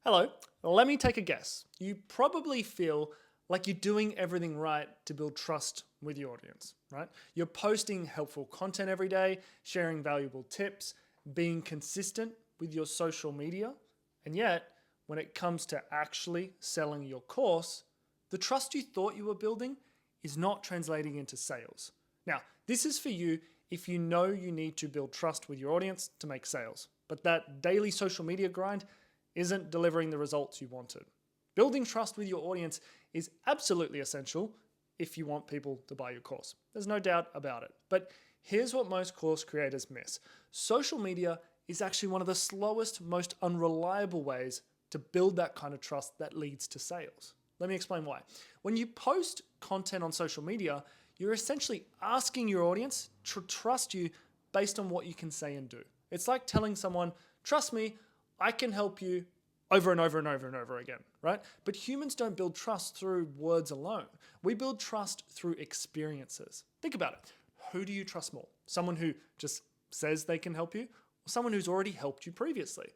Hello, let me take a guess. You probably feel like you're doing everything right to build trust with your audience, right? You're posting helpful content every day, sharing valuable tips, being consistent with your social media, and yet, when it comes to actually selling your course, the trust you thought you were building is not translating into sales. Now, this is for you if you know you need to build trust with your audience to make sales, but that daily social media grind isn't delivering the results you wanted. Building trust with your audience is absolutely essential if you want people to buy your course. There's no doubt about it. But here's what most course creators miss. Social media is actually one of the slowest, most unreliable ways to build that kind of trust that leads to sales. Let me explain why. When you post content on social media, you're essentially asking your audience to trust you based on what you can say and do. It's like telling someone, trust me, I can help you over and over and over and over again, right? But humans don't build trust through words alone. We build trust through experiences. Think about it. Who do you trust more? Someone who just says they can help you, or someone who's already helped you previously?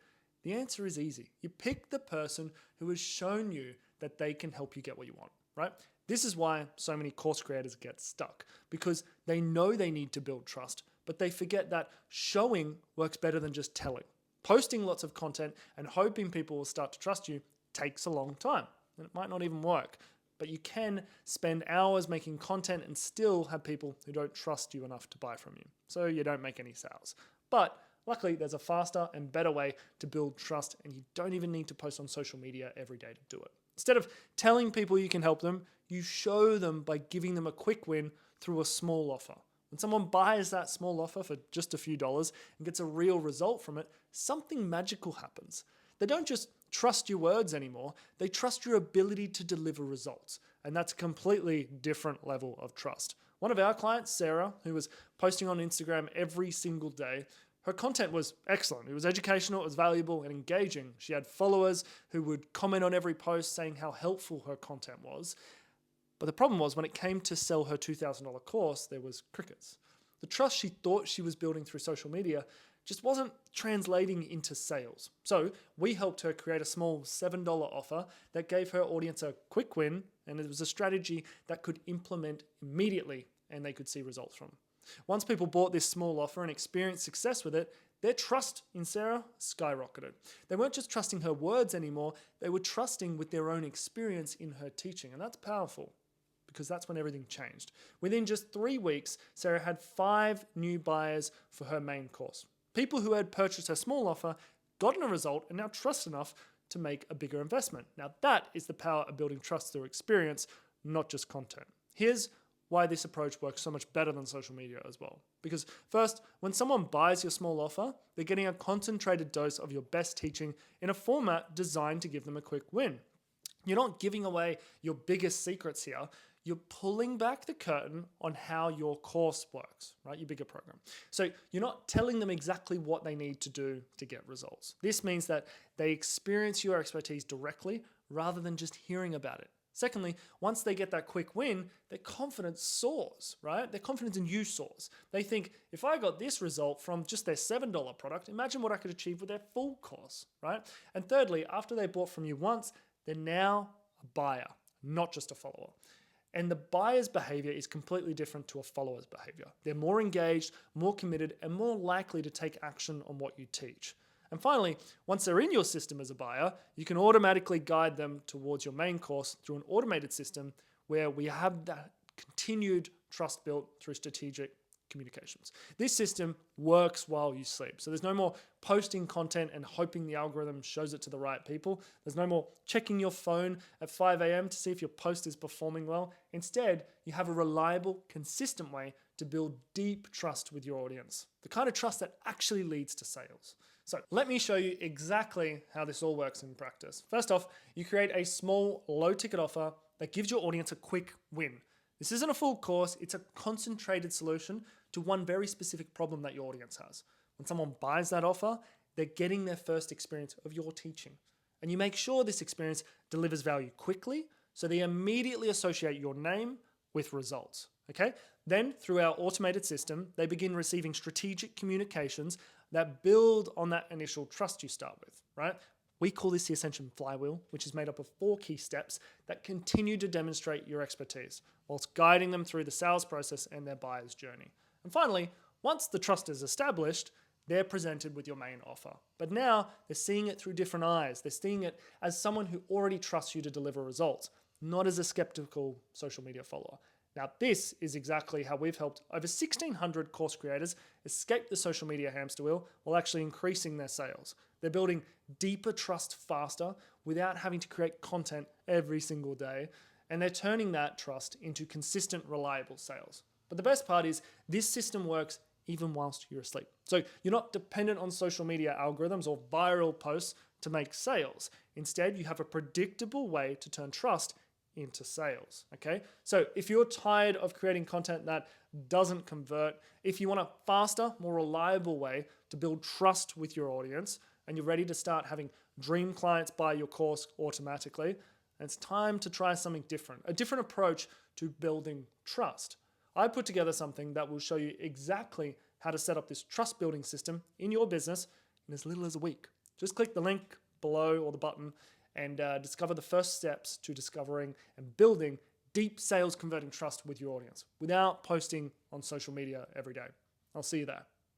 The answer is easy. You pick the person who has shown you that they can help you get what you want, right? This is why so many course creators get stuck, because they know they need to build trust, but they forget that showing works better than just telling. Posting lots of content and hoping people will start to trust you takes a long time, and it might not even work. But you can spend hours making content and still have people who don't trust you enough to buy from you. So you don't make any sales. But luckily, there's a faster and better way to build trust, and you don't even need to post on social media every day to do it. Instead of telling people you can help them, you show them by giving them a quick win through a small offer. When someone buys that small offer for just a few dollars and gets a real result from it, something magical happens. They don't just trust your words anymore, they trust your ability to deliver results. And that's a completely different level of trust. One of our clients, Sarah, who was posting on Instagram every single day, her content was excellent. It was educational, it was valuable and engaging. She had followers who would comment on every post saying how helpful her content was. But the problem was when it came to sell her $2,000 course, there was crickets. The trust she thought she was building through social media just wasn't translating into sales. So we helped her create a small $7 offer that gave her audience a quick win, and it was a strategy that could implement immediately and they could see results from. Once people bought this small offer and experienced success with it, their trust in Sarah skyrocketed. They weren't just trusting her words anymore, they were trusting with their own experience in her teaching, and that's powerful, because that's when everything changed. Within just 3 weeks, Sarah had 5 new buyers for her main course. People who had purchased her small offer, gotten a result, and now trust enough to make a bigger investment. Now that is the power of building trust through experience, not just content. Here's why this approach works so much better than social media as well. Because first, when someone buys your small offer, they're getting a concentrated dose of your best teaching in a format designed to give them a quick win. You're not giving away your biggest secrets here. You're pulling back the curtain on how your course works, right? Your bigger program. So you're not telling them exactly what they need to do to get results. This means that they experience your expertise directly rather than just hearing about it. Secondly, once they get that quick win, their confidence soars, right? Their confidence in you soars. They think, if I got this result from just their $7 product, imagine what I could achieve with their full course, right? And thirdly, after they bought from you once, they're now a buyer, not just a follower. And the buyer's behavior is completely different to a follower's behavior. They're more engaged, more committed, and more likely to take action on what you teach. And finally, once they're in your system as a buyer, you can automatically guide them towards your main course through an automated system where we have that continued trust built through strategic communications. This system works while you sleep. So there's no more posting content and hoping the algorithm shows it to the right people. There's no more checking your phone at 5 a.m. to see if your post is performing well. Instead, you have a reliable, consistent way to build deep trust with your audience, the kind of trust that actually leads to sales. So let me show you exactly how this all works in practice. First off, you create a small, low-ticket offer that gives your audience a quick win. This isn't a full course, it's a concentrated solution to one very specific problem that your audience has. When someone buys that offer, they're getting their first experience of your teaching. And you make sure this experience delivers value quickly, so they immediately associate your name with results. Okay? Then, through our automated system, they begin receiving strategic communications that build on that initial trust you start with, right? We call this the Ascension Flywheel, which is made up of 4 key steps that continue to demonstrate your expertise, whilst guiding them through the sales process and their buyer's journey. And finally, once the trust is established, they're presented with your main offer. But now they're seeing it through different eyes. They're seeing it as someone who already trusts you to deliver results, not as a skeptical social media follower. Now, this is exactly how we've helped over 1,600 course creators escape the social media hamster wheel while actually increasing their sales. They're building deeper trust faster without having to create content every single day, and they're turning that trust into consistent, reliable sales. But the best part is this system works even whilst you're asleep. So you're not dependent on social media algorithms or viral posts to make sales. Instead, you have a predictable way to turn trust into sales, okay? So if you're tired of creating content that doesn't convert, if you want a faster, more reliable way to build trust with your audience, and you're ready to start having dream clients buy your course automatically, then it's time to try something different, a different approach to building trust. I put together something that will show you exactly how to set up this trust building system in your business in as little as a week. Just click the link below or the button and discover the first steps to discovering and building deep sales converting trust with your audience without posting on social media every day. I'll see you there.